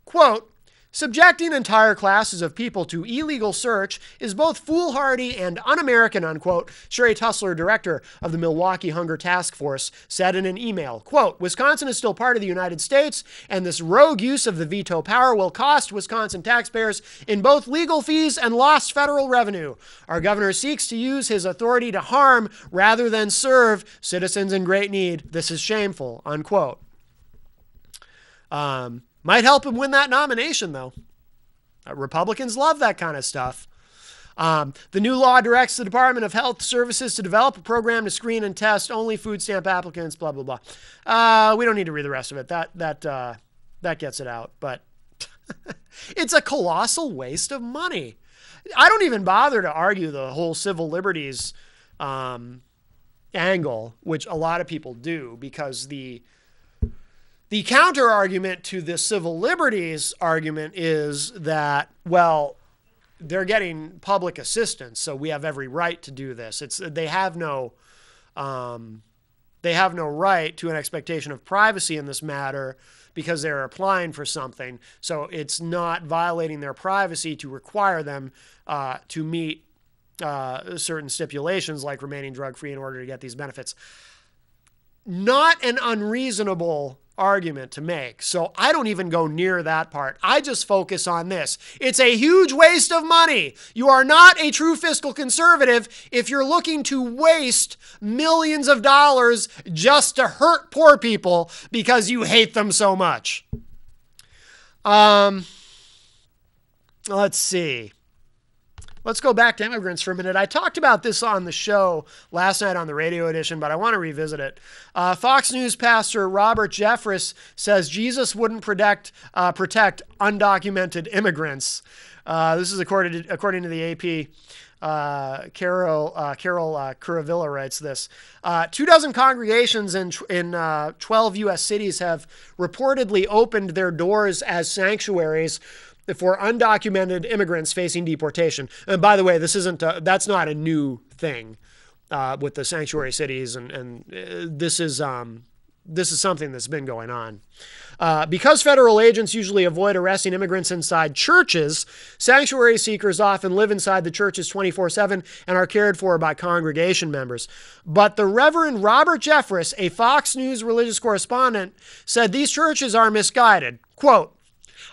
Quote, "Subjecting entire classes of people to illegal search is both foolhardy and un-American," unquote, Sherry Tussler, director of the Milwaukee Hunger Task Force, said in an email. Quote, "Wisconsin is still part of the United States, and this rogue use of the veto power will cost Wisconsin taxpayers in both legal fees and lost federal revenue. Our governor seeks to use his authority to harm rather than serve citizens in great need. This is shameful," unquote. Might help him win that nomination, though. Republicans love that kind of stuff. The new law directs the Department of Health Services to develop a program to screen and test only food stamp applicants, blah, blah, blah. We don't need to read the rest of it. That gets it out. But it's a colossal waste of money. I don't even bother to argue the whole civil liberties angle, which a lot of people do, because the counter argument to this civil liberties argument is that, well, they're getting public assistance, so we have every right to do this. They have no right to an expectation of privacy in this matter because they're applying for something. So it's not violating their privacy to require them to meet certain stipulations like remaining drug-free in order to get these benefits. Not an unreasonable argument to make. So I don't even go near that part. I just focus on this. It's a huge waste of money. You are not a true fiscal conservative if you're looking to waste millions of dollars just to hurt poor people because you hate them so much. Let's see. Let's go back to immigrants for a minute. I talked about this on the show last night on the radio edition, but I want to revisit it. Fox News pastor Robert Jeffress says Jesus wouldn't protect undocumented immigrants. This is according to the AP. Carol Curavilla writes this. 24 congregations in 12 U.S. cities have reportedly opened their doors as sanctuaries for undocumented immigrants facing deportation. And by the way, that's not a new thing with the sanctuary cities, and this is something that's been going on. Because federal agents usually avoid arresting immigrants inside churches, sanctuary seekers often live inside the churches 24/7 and are cared for by congregation members. But the Reverend Robert Jeffress, a Fox News religious correspondent, said these churches are misguided. Quote,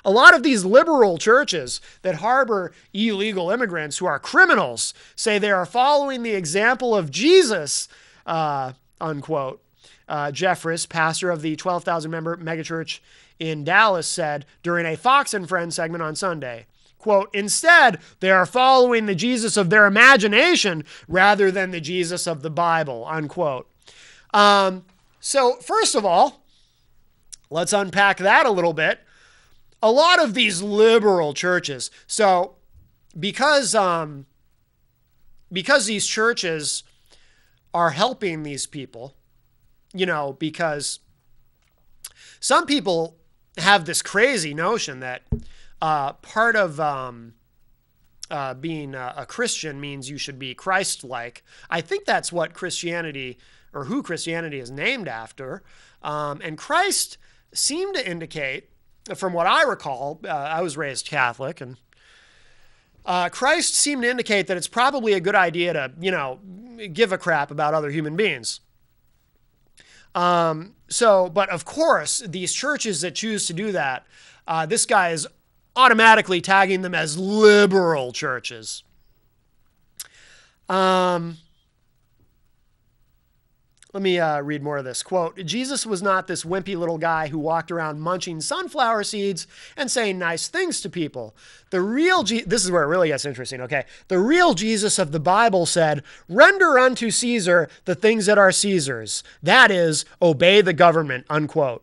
"A lot of these liberal churches that harbor illegal immigrants who are criminals say they are following the example of Jesus," unquote. Jeffress, pastor of the 12,000-member megachurch in Dallas, said during a Fox and Friends segment on Sunday, quote, "Instead, they are following the Jesus of their imagination rather than the Jesus of the Bible," unquote. So first of all, let's unpack that a little bit. A lot of these liberal churches, so because these churches are helping these people, because some people have this crazy notion that part of being a Christian means you should be Christ-like. I think that's what Christianity, or who Christianity is named after. And Christ seemed to indicate, from what I recall, I was raised Catholic, and Christ seemed to indicate that it's probably a good idea to, give a crap about other human beings. But of course, these churches that choose to do that, this guy is automatically tagging them as liberal churches. Let me read more of this. Quote, "Jesus was not this wimpy little guy who walked around munching sunflower seeds and saying nice things to people. This is where it really gets interesting, okay? The real Jesus of the Bible said, 'Render unto Caesar the things that are Caesar's. That is, obey the government,' unquote."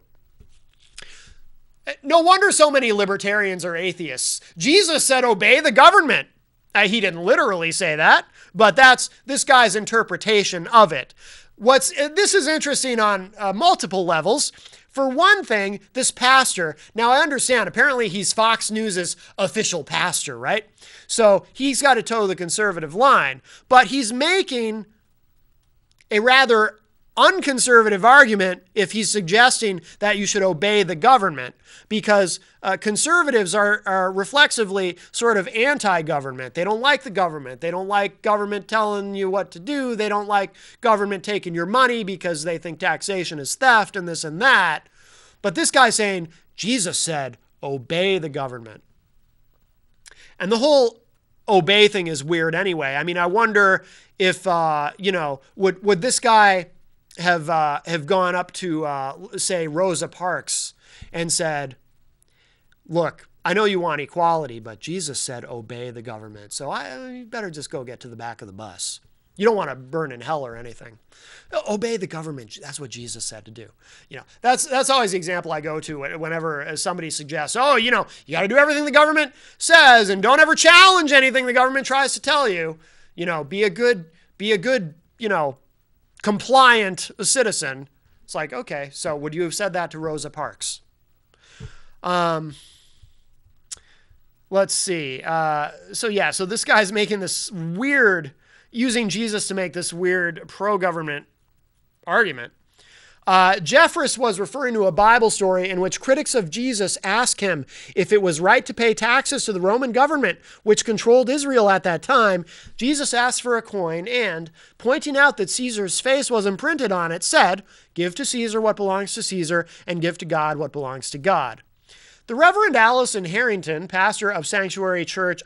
No wonder so many libertarians are atheists. Jesus said, obey the government. He didn't literally say that, but that's this guy's interpretation of it. This is interesting on multiple levels. For one thing, this pastor, now I understand, apparently he's Fox News' official pastor, right? So he's got to toe the conservative line, but he's making a rather unconservative argument if he's suggesting that you should obey the government, because conservatives are reflexively sort of anti-government. They don't like the government. They don't like government telling you what to do. They don't like government taking your money because they think taxation is theft and this and that. But this guy's saying, Jesus said, obey the government. And the whole obey thing is weird anyway. I mean, I wonder if, would this guy have gone up to, say, Rosa Parks and said, "Look, I know you want equality, but Jesus said obey the government, so you better just go get to the back of the bus. You don't want to burn in hell or anything. Obey the government. That's what Jesus said to do." That's always the example I go to whenever somebody suggests, you got to do everything the government says and don't ever challenge anything the government tries to tell you. Be a good, compliant citizen. It's like, okay, so would you have said that to Rosa Parks? Let's see. So this guy's making this using Jesus to make this weird pro-government argument. Jeffress was referring to a Bible story in which critics of Jesus asked him if it was right to pay taxes to the Roman government, which controlled Israel at that time. Jesus asked for a coin and, pointing out that Caesar's face was imprinted on it, said, "Give to Caesar what belongs to Caesar and give to God what belongs to God." The Reverend Allison Harrington, pastor of a sanctuary church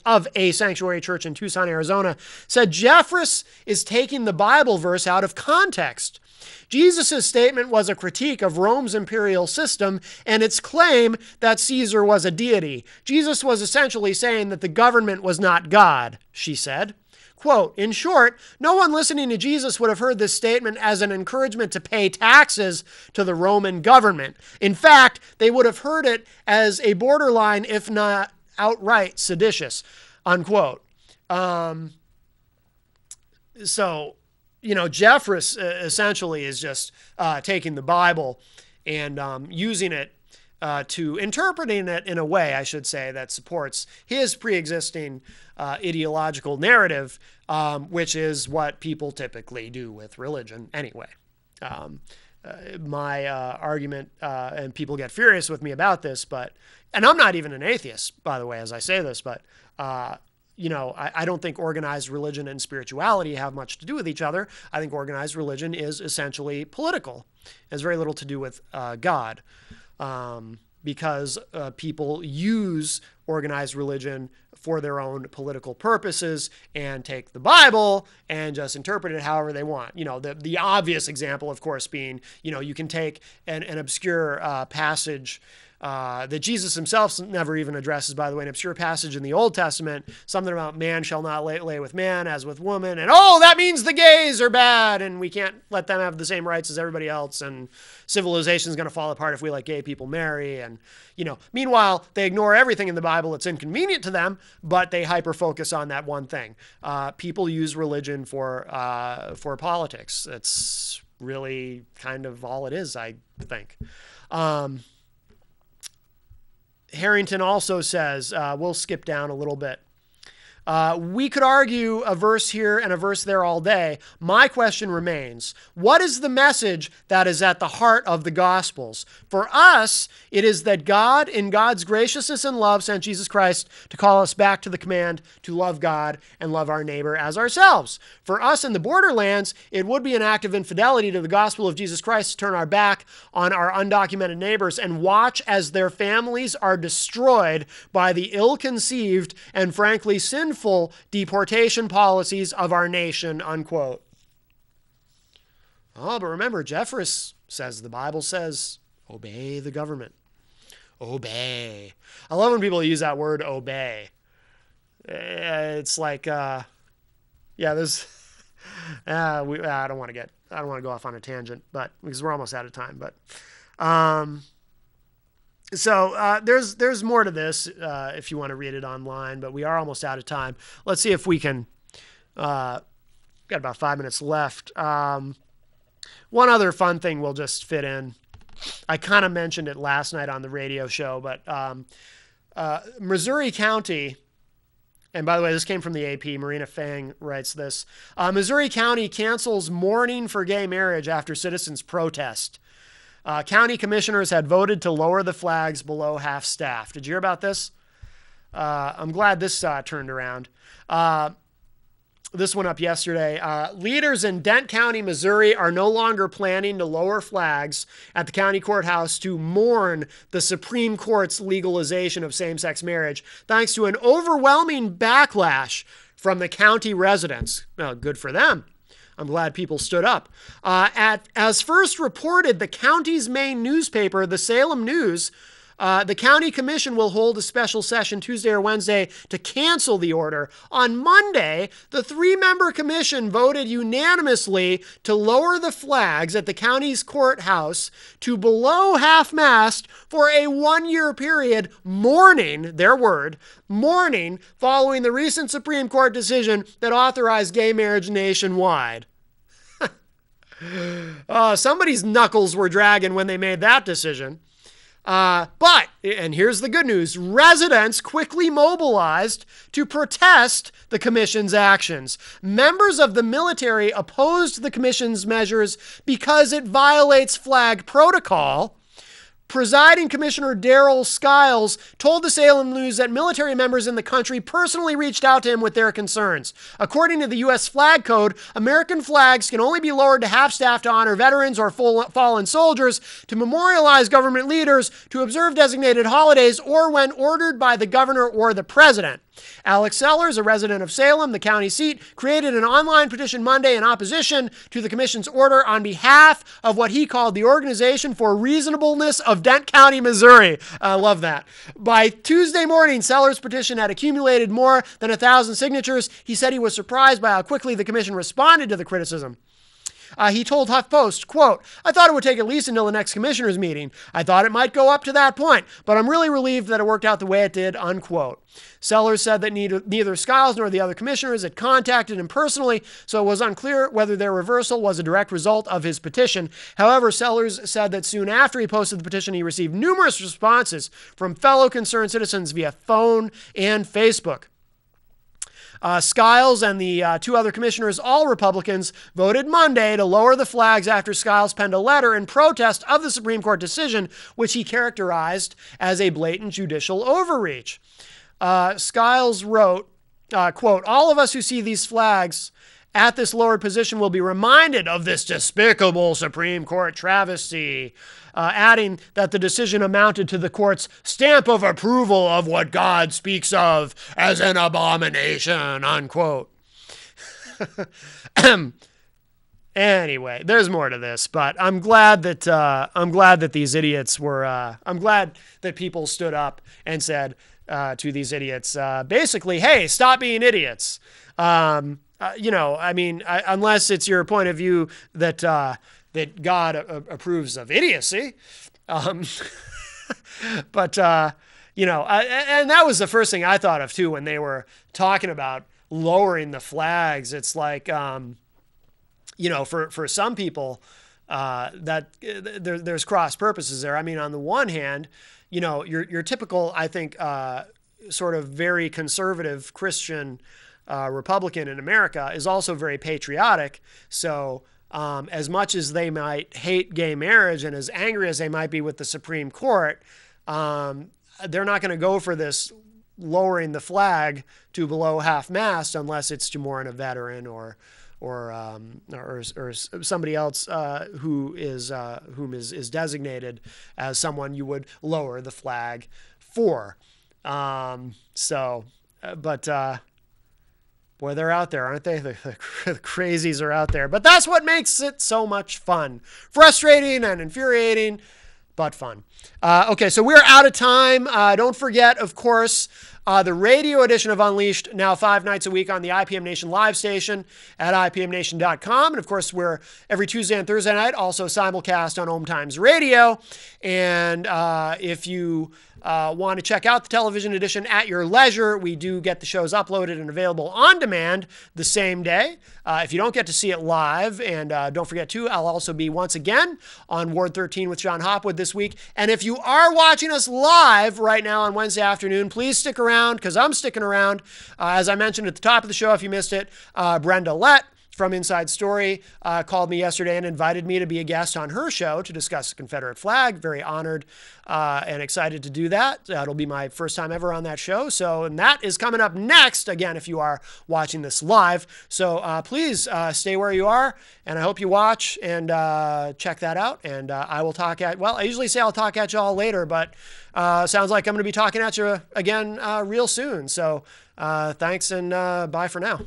in Tucson, Arizona, said Jeffress is taking the Bible verse out of context. Jesus' statement was a critique of Rome's imperial system and its claim that Caesar was a deity. Jesus was essentially saying that the government was not God, she said. Quote, "In short, no one listening to Jesus would have heard this statement as an encouragement to pay taxes to the Roman government. In fact, they would have heard it as a borderline, if not outright, seditious," unquote. Jeffress essentially is just taking the Bible and using it to interpreting it in a way, I should say, that supports his pre-existing ideological narrative, which is what people typically do with religion anyway. My argument, and people get furious with me about this, and I'm not even an atheist, by the way, as I say this, but I don't think organized religion and spirituality have much to do with each other. I think organized religion is essentially political. It has very little to do with God, because people use organized religion for their own political purposes and take the Bible and just interpret it however they want. The obvious example, of course, being, you can take an obscure passage that Jesus himself never even addresses, by the way, an obscure passage in the Old Testament, something about man shall not lay with man as with woman, and that means the gays are bad, and we can't let them have the same rights as everybody else, and civilization is going to fall apart if we let gay people marry, and meanwhile, they ignore everything in the Bible that's inconvenient to them, but they hyper-focus on that one thing. People use religion for politics. That's really kind of all it is, I think. Harrington also says, we'll skip down a little bit. We could argue a verse here and a verse there all day. My question remains, what is the message that is at the heart of the Gospels? For us, it is that God, in God's graciousness and love, sent Jesus Christ to call us back to the command to love God and love our neighbor as ourselves. For us in the borderlands, it would be an act of infidelity to the gospel of Jesus Christ to turn our back on our undocumented neighbors and watch as their families are destroyed by the ill-conceived and frankly sinful deportation policies of our nation, unquote. But remember, Jeffress says, the Bible says, obey the government. Obey. I love when people use that word, obey. It's like, there's, I don't want to go off on a tangent, but because we're almost out of time, but, So there's more to this if you want to read it online, but we are almost out of time. Let's see if we can, got about 5 minutes left. One other fun thing we'll just fit in. I kind of mentioned it last night on the radio show, but Missouri County, and by the way, this came from the AP, Marina Fang writes this, Missouri County cancels mourning for gay marriage after citizens protest. County commissioners had voted to lower the flags below half-staff. Did you hear about this? I'm glad this turned around. This went up yesterday. Leaders in Dent County, Missouri are no longer planning to lower flags at the county courthouse to mourn the Supreme Court's legalization of same-sex marriage, thanks to an overwhelming backlash from the county residents. Well, good for them. I'm glad people stood up. As first reported, the county's main newspaper, the Salem News, the county commission will hold a special session Tuesday or Wednesday to cancel the order. On Monday, the 3-member commission voted unanimously to lower the flags at the county's courthouse to below half-mast for a 1-year period, mourning, their word, mourning following the recent Supreme Court decision that authorized gay marriage nationwide. Somebody's knuckles were dragging when they made that decision. But, and here's the good news, residents quickly mobilized to protest the commission's actions. Members of the military opposed the commission's measures because it violates flag protocol. Presiding Commissioner Darrell Skiles told the Salem News that military members in the country personally reached out to him with their concerns. According to the U.S. Flag Code, American flags can only be lowered to half-staff to honor veterans or fallen soldiers, to memorialize government leaders, to observe designated holidays, or when ordered by the governor or the president. Alex Sellers, a resident of Salem, the county seat, created an online petition Monday in opposition to the commission's order on behalf of what he called the Organization for Reasonableness of Dent County, Missouri. I love that. By Tuesday morning, Sellers' petition had accumulated more than 1,000 signatures. He said he was surprised by how quickly the commission responded to the criticism. He told HuffPost, quote, "I thought it would take at least until the next commissioners meeting. I thought it might go up to that point, but I'm really relieved that it worked out the way it did," unquote. Sellers said that neither Skiles nor the other commissioners had contacted him personally, so it was unclear whether their reversal was a direct result of his petition. However, Sellers said that soon after he posted the petition, he received numerous responses from fellow concerned citizens via phone and Facebook. Skiles and the two other commissioners, all Republicans, voted Monday to lower the flags after Skiles penned a letter in protest of the Supreme Court decision, which he characterized as a blatant judicial overreach. Skiles wrote, quote, "All of us who see these flags at this lowered position will be reminded of this despicable Supreme Court travesty," adding that the decision amounted to the court's stamp of approval of what God speaks of as an abomination, unquote. Anyway, there's more to this, but I'm glad that these idiots were. I'm glad that people stood up and said to these idiots, basically, "Hey, stop being idiots." Unless it's your point of view that that God approves of idiocy, and that was the first thing I thought of too when they were talking about lowering the flags. It's like, for some people, that there's cross purposes there. I mean, on the one hand, your typical, I think, sort of very conservative Christian Republican in America is also very patriotic. So as much as they might hate gay marriage and as angry as they might be with the Supreme Court, they're not going to go for this lowering the flag to below half-mast unless it's to mourn a veteran or somebody else whom is designated as someone you would lower the flag for. Boy, they're out there, aren't they? The crazies are out there. But that's what makes it so much fun. Frustrating and infuriating, but fun. Okay, so we're out of time. Don't forget, of course, the radio edition of Unleashed, now 5 nights a week on the IPM Nation live station at IPMNation.com. And, of course, we're every Tuesday and Thursday night, also simulcast on Home Times Radio. And if you want to check out the television edition at your leisure, we do get the shows uploaded and available on demand the same day. If you don't get to see it live, and don't forget too, I'll also be once again on Ward 13 with John Hopwood this week. And if you are watching us live right now on Wednesday afternoon, please stick around because I'm sticking around. As I mentioned at the top of the show, if you missed it, Brenda Lett from Inside Story called me yesterday and invited me to be a guest on her show to discuss the Confederate flag. Very honored and excited to do that. That'll be my first time ever on that show. And that is coming up next, again, if you are watching this live. So please stay where you are, and I hope you watch and check that out. And I will talk I usually say I'll talk at you all later, but sounds like I'm going to be talking at you again real soon. So thanks and bye for now.